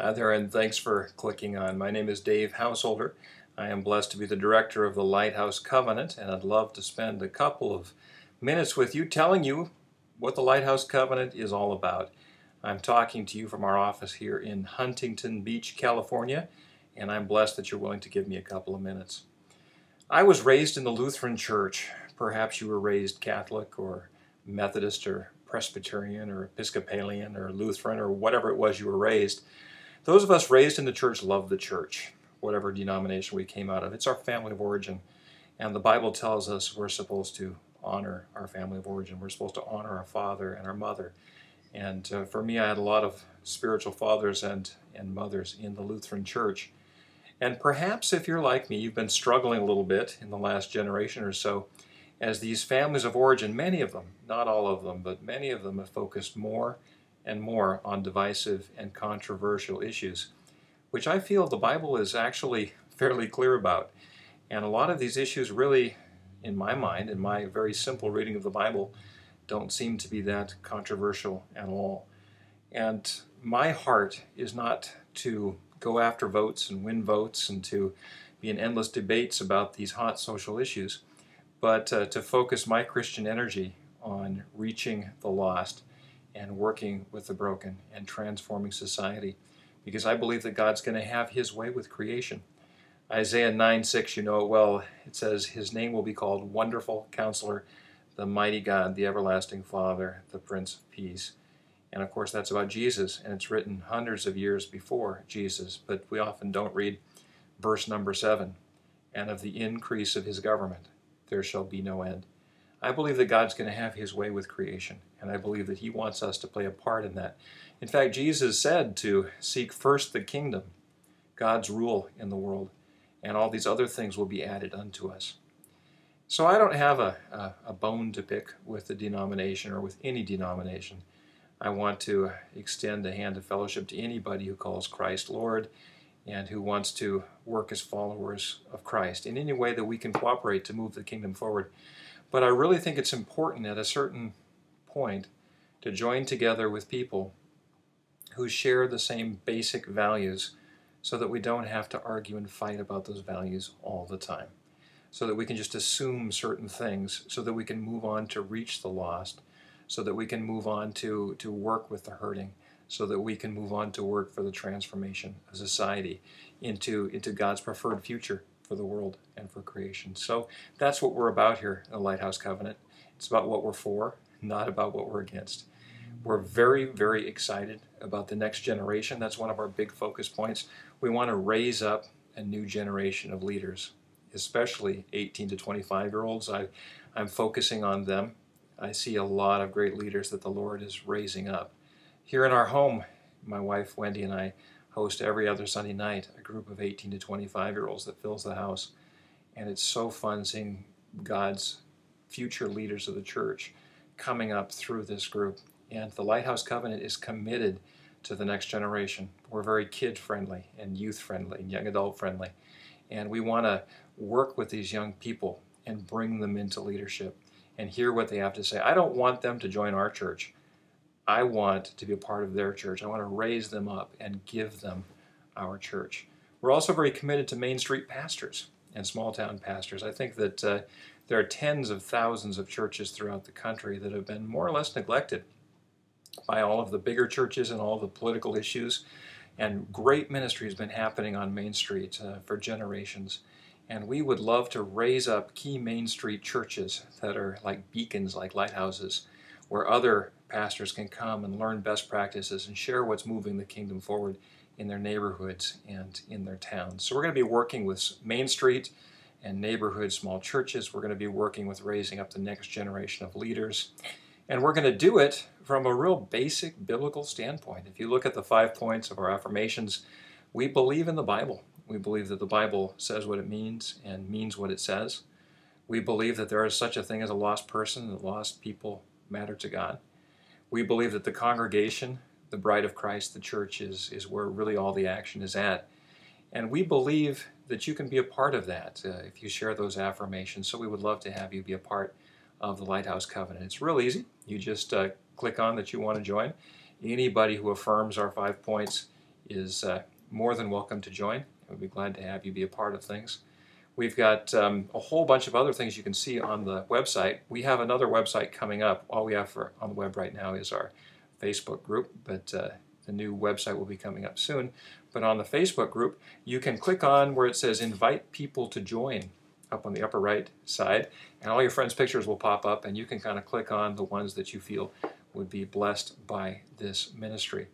Hi there, and thanks for clicking on. My name is Dave Householder. I am blessed to be the director of the Lighthouse Covenant, and I'd love to spend a couple of minutes with you telling you what the Lighthouse Covenant is all about. I'm talking to you from our office here in Huntington Beach, California, and I'm blessed that you're willing to give me a couple of minutes. I was raised in the Lutheran Church. Perhaps you were raised Catholic or Methodist or Presbyterian or Episcopalian or Lutheran or whatever it was you were raised. Those of us raised in the church love the church, whatever denomination we came out of. It's our family of origin. And the Bible tells us we're supposed to honor our family of origin. We're supposed to honor our father and our mother. And for me, I had a lot of spiritual fathers and mothers in the Lutheran church. And perhaps if you're like me, you've been struggling a little bit in the last generation or so, as these families of origin, many of them, not all of them, but many of them have focused more and more on divisive and controversial issues, which I feel the Bible is actually fairly clear about. And a lot of these issues really, in my mind, in my very simple reading of the Bible, don't seem to be that controversial at all. And my heart is not to go after votes and win votes and to be in endless debates about these hot social issues, but to focus my Christian energy on reaching the lost and working with the broken and transforming society, because I believe that God's going to have His way with creation. Isaiah 9:6, you know it well. It says, His name will be called Wonderful Counselor, the Mighty God, the Everlasting Father, the Prince of Peace. And of course that's about Jesus, and it's written hundreds of years before Jesus, but we often don't read verse number 7, and of the increase of His government there shall be no end. I believe that God's going to have His way with creation, and I believe that He wants us to play a part in that. In fact, Jesus said to seek first the kingdom, God's rule in the world, and all these other things will be added unto us. So I don't have a bone to pick with the denomination or with any denomination. I want to extend a hand of fellowship to anybody who calls Christ Lord and who wants to work as followers of Christ in any way that we can cooperate to move the kingdom forward. But I really think it's important at a certain point to join together with people who share the same basic values so that we don't have to argue and fight about those values all the time. So that we can just assume certain things, so that we can move on to reach the lost, so that we can move on to work with the hurting, so that we can move on to work for the transformation of society into God's preferred future for the world and for creation. So that's what we're about here in the Lighthouse Covenant. It's about what we're for, not about what we're against. We're very, very excited about the next generation. That's one of our big focus points. We want to raise up a new generation of leaders, especially 18 to 25-year-olds. I'm focusing on them. I see a lot of great leaders that the Lord is raising up. Here in our home, my wife Wendy and I host every other Sunday night a group of 18 to 25-year-olds that fills the house. And it's so fun seeing God's future leaders of the church coming up through this group. And the Lighthouse Covenant is committed to the next generation. We're very kid-friendly and youth-friendly and young adult-friendly. And we want to work with these young people and bring them into leadership and hear what they have to say. I don't want them to join our church. I want to be a part of their church. I want to raise them up and give them our church. We're also very committed to Main Street pastors and small town pastors. I think that there are tens of thousands of churches throughout the country that have been more or less neglected by all of the bigger churches and all the political issues. And great ministry has been happening on Main Street for generations. And we would love to raise up key Main Street churches that are like beacons, like lighthouses, where other pastors can come and learn best practices and share what's moving the kingdom forward in their neighborhoods and in their towns. So we're going to be working with Main Street and neighborhood small churches. We're going to be working with raising up the next generation of leaders. And we're going to do it from a real basic biblical standpoint. If you look at the 5 points of our affirmations, we believe in the Bible. We believe that the Bible says what it means and means what it says. We believe that there is such a thing as a lost person, that lost people matter to God. We believe that the congregation, the bride of Christ, the church, is where really all the action is at. And we believe that you can be a part of that if you share those affirmations. So we would love to have you be a part of the Lighthouse Covenant. It's real easy. You just click on that you want to join. Anybody who affirms our 5 points is more than welcome to join. We'd be glad to have you be a part of things. We've got a whole bunch of other things you can see on the website. We have another website coming up. All we have on the web right now is our Facebook group, but the new website will be coming up soon. But on the Facebook group, you can click on where it says invite people to join up on the upper right side, and all your friends' pictures will pop up, and you can kind of click on the ones that you feel would be blessed by this ministry.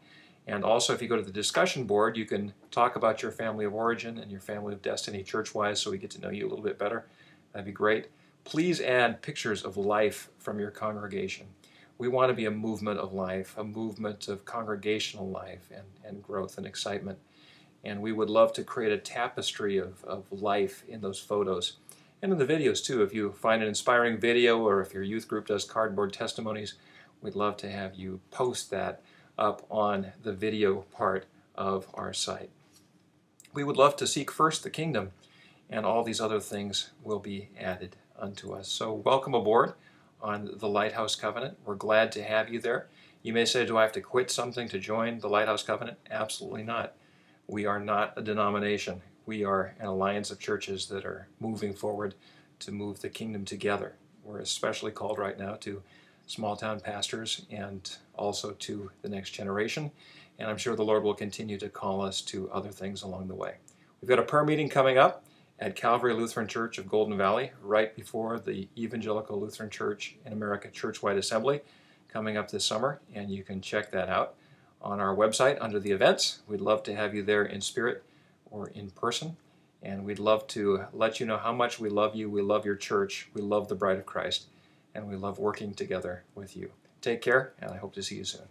And also, if you go to the discussion board, you can talk about your family of origin and your family of destiny church-wise, so we get to know you a little bit better. That'd be great. Please add pictures of life from your congregation. We want to be a movement of life, a movement of congregational life and growth and excitement. And we would love to create a tapestry of life in those photos. And in the videos too. If you find an inspiring video, or if your youth group does cardboard testimonies, we'd love to have you post that up on the video part of our site. We would love to seek first the kingdom, and all these other things will be added unto us. So welcome aboard on the Lighthouse Covenant. We're glad to have you there. You may say, do I have to quit something to join the Lighthouse Covenant? Absolutely not. We are not a denomination. We are an alliance of churches that are moving forward to move the kingdom together. We're especially called right now to small town pastors and also to the next generation. And I'm sure the Lord will continue to call us to other things along the way. We've got a prayer meeting coming up at Calvary Lutheran Church of Golden Valley, right before the Evangelical Lutheran Church in America Churchwide Assembly, coming up this summer, and you can check that out on our website under the events. We'd love to have you there in spirit or in person, and we'd love to let you know how much we love you, we love your church, we love the Bride of Christ, and we love working together with you. Take care, and I hope to see you soon.